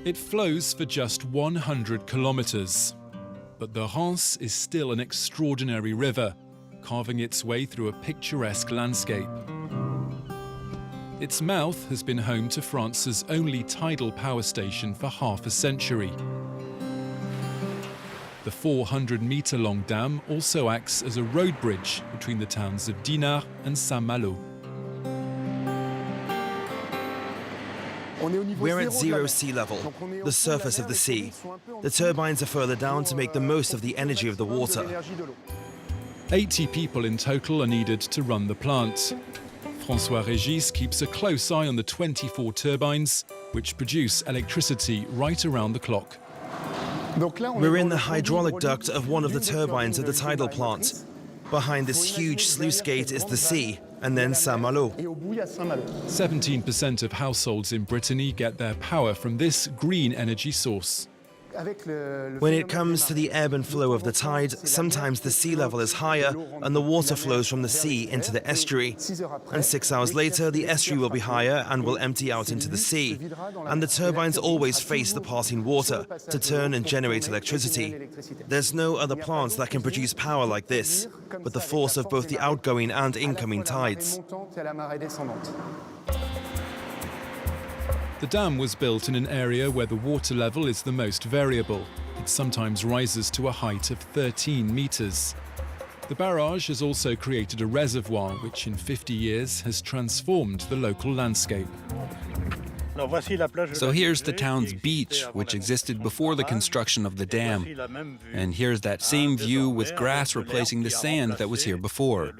It flows for just 100 kilometres. But the Rance is still an extraordinary river, carving its way through a picturesque landscape. Its mouth has been home to France's only tidal power station for half a century. The 400-metre-long dam also acts as a road bridge between the towns of Dinard and Saint-Malo. We're at zero sea level, the surface of the sea. The turbines are further down to make the most of the energy of the water. 80 people in total are needed to run the plant. François Régis keeps a close eye on the 24 turbines, which produce electricity right around the clock. We're in the hydraulic duct of one of the turbines of the tidal plant. Behind this huge sluice gate is the sea, and then Saint-Malo. 17% of households in Brittany get their power from this green energy source. When it comes to the ebb and flow of the tide, sometimes the sea level is higher and the water flows from the sea into the estuary. And 6 hours later, the estuary will be higher and will empty out into the sea. And the turbines always face the passing water to turn and generate electricity. There's no other plant that can produce power like this, with the force of both the outgoing and incoming tides. The dam was built in an area where the water level is the most variable. It sometimes rises to a height of 13 metres. The barrage has also created a reservoir which in 50 years has transformed the local landscape. So here's the town's beach, which existed before the construction of the dam. And here's that same view with grass replacing the sand that was here before.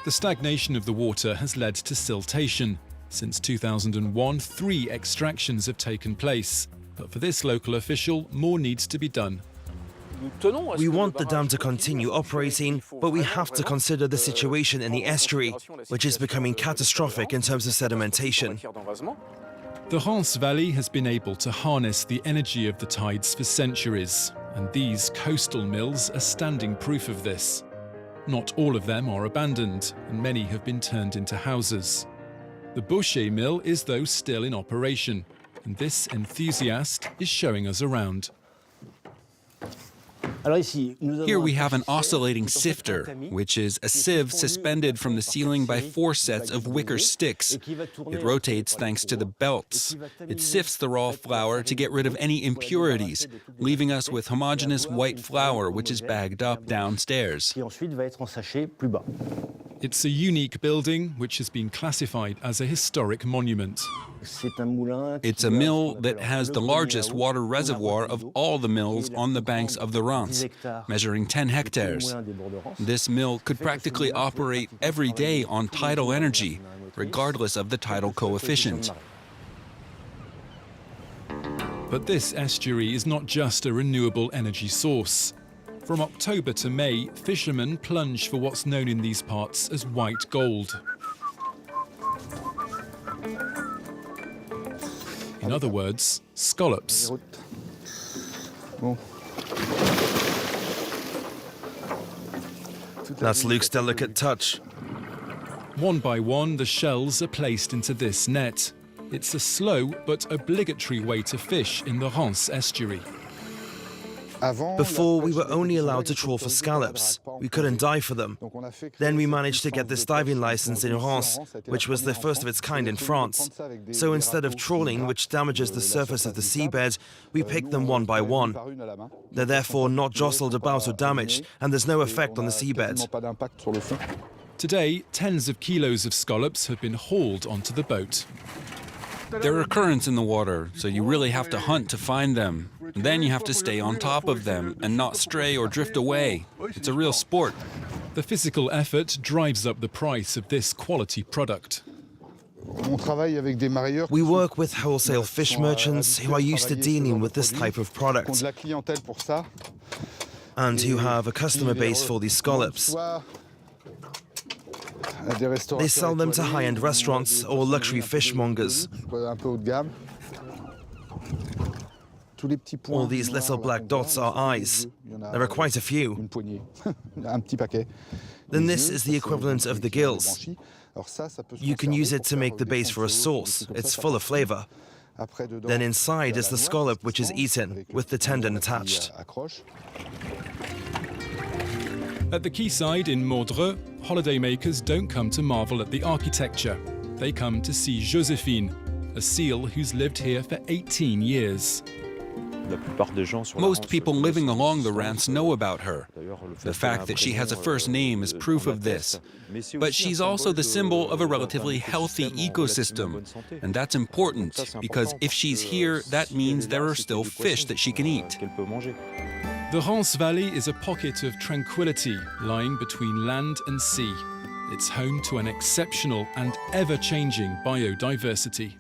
The stagnation of the water has led to siltation. Since 2001, 3 extractions have taken place. But for this local official, more needs to be done. We want the dam to continue operating, but we have to consider the situation in the estuary, which is becoming catastrophic in terms of sedimentation. The Rance Valley has been able to harness the energy of the tides for centuries, and these coastal mills are standing proof of this. Not all of them are abandoned, and many have been turned into houses. The Bushi Mill is, though, still in operation, and this enthusiast is showing us around. Here we have an oscillating sifter, which is a sieve suspended from the ceiling by 4 sets of wicker sticks. It rotates thanks to the belts. It sifts the raw flour to get rid of any impurities, leaving us with homogeneous white flour, which is bagged up downstairs. It's a unique building which has been classified as a historic monument. It's a mill that has the largest water reservoir of all the mills on the banks of the Rance, measuring 10 hectares. This mill could practically operate every day on tidal energy, regardless of the tidal coefficient. But this estuary is not just a renewable energy source. From October to May, fishermen plunge for what's known in these parts as white gold. In other words, scallops. That's Luke's delicate touch. One by one, the shells are placed into this net. It's a slow but obligatory way to fish in the Rance estuary. Before, we were only allowed to trawl for scallops. We couldn't dive for them. Then we managed to get this diving license in Rance, which was the first of its kind in France. So instead of trawling, which damages the surface of the seabed, we pick them one by one. They're therefore not jostled about or damaged, and there's no effect on the seabed. Today, tens of kilos of scallops have been hauled onto the boat. There are currents in the water, so you really have to hunt to find them. And then you have to stay on top of them and not stray or drift away. It's a real sport. The physical effort drives up the price of this quality product. We work with wholesale fish merchants who are used to dealing with this type of product and who have a customer base for these scallops. They sell them to high-end restaurants or luxury fishmongers. All these little black dots are eyes. There are quite a few. Then this is the equivalent of the gills. You can use it to make the base for a sauce. It's full of flavor. Then inside is the scallop, which is eaten, with the tendon attached. At the quayside in Maudreux, holidaymakers don't come to marvel at the architecture. They come to see Joséphine, a seal who's lived here for 18 years. Most people living along the Rance know about her. The fact that she has a first name is proof of this. But she's also the symbol of a relatively healthy ecosystem. And that's important, because if she's here, that means there are still fish that she can eat. The Rance Valley is a pocket of tranquility lying between land and sea. It's home to an exceptional and ever-changing biodiversity.